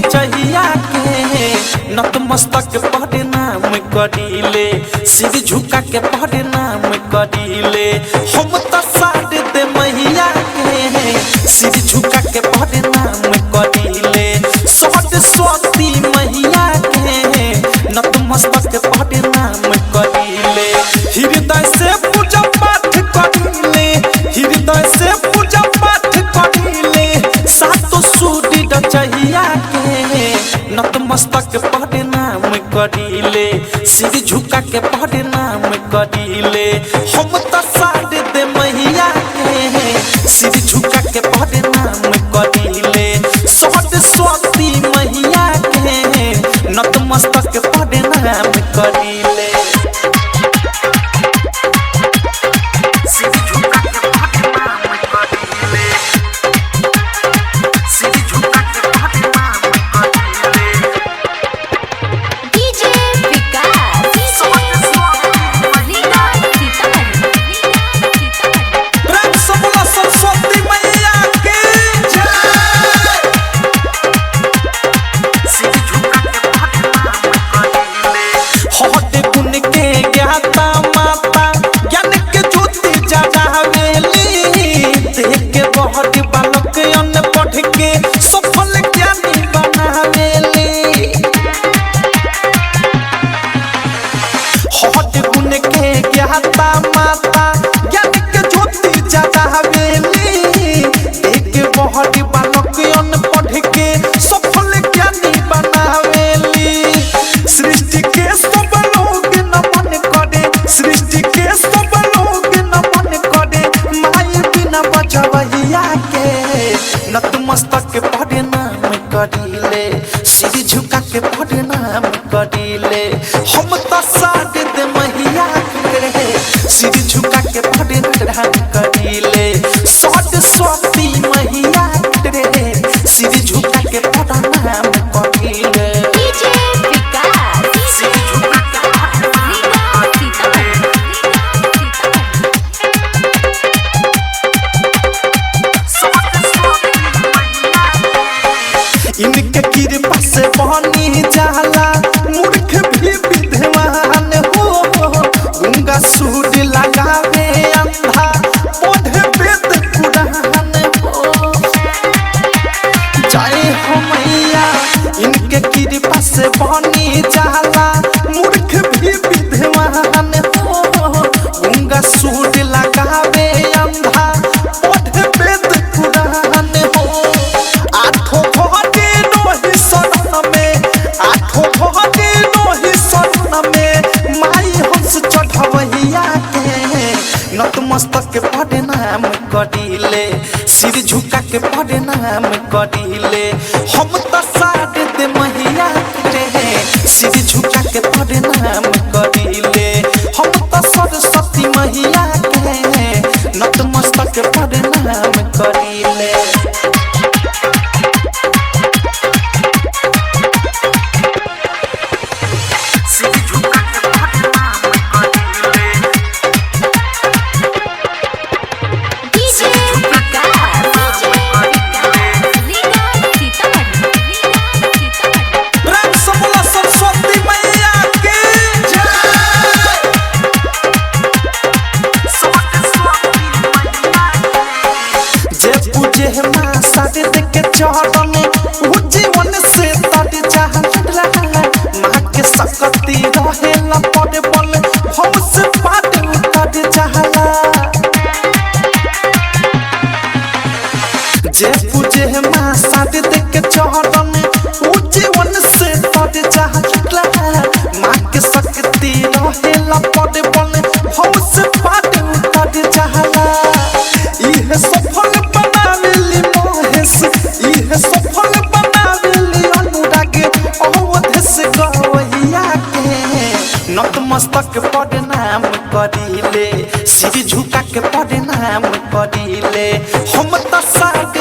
चाहिया के नतमस्तक प्रणाम करीले सिर झुका के प्रणाम करीले हम तो साथ दे मैया के सिर झुका के प्रणाम करीले सरस्वती मैया के नतमस्तक प्रणाम करीले हृदय से पूजा पाठ करीले हृदय से पूजा पाठ करीले सातो सूरी चाहिया के नतमस्तक प्रणाम करीले सिर झुका के प्रणाम करीले हम तो साथ दे मैया के सिर झुका के प्रणाम करीले सरस्वती मैया के नतमस्तक प्रणाम करीले नतमस्तक प्रणाम करीले सिर झुका के प्रणाम करीले हम तो साथ दे मैया के सिर झुका के प्रणाम करीले सरस्वती मैया के सिर झुका के प्रणाम करीले इनके कृपा से बनी जाला मूर्ख भी विद्वान हो गंगा सूर्य लगावे अंधा पढ़े वेद कुरान हो जय हो मैया इनके कृपा से बनी जाला मूर्ख भी विद्वान हो गंगा सूर्य लगावे अंधा पढ़े वेद कुरान हो आठों नतमस्तक प्रणाम करीले सिर झुका के प्रणाम करीले हम तो साथ दे मैया के सिर झुका के प्रणाम करीले हम तो सरस्वती मैया के नतमस्तक प्रणाम करीले चढ़ने जीवन से तट चाहला माँ के सकती रहेला पड़े बल हम से पाट तट चाहला जे पूजे माँ शादी देख के चढ़ने जीवन से तट चाहला माँ के सकती रहेला पड़े बल हम से पाट तट चाहला इहे सफल बनावेली महेश इहे सफल बनावेली अनुराग अवधेश गवैया के नतमस्तक प्रणाम करीले सिर झुका के प्रणाम करीले हम तो साथ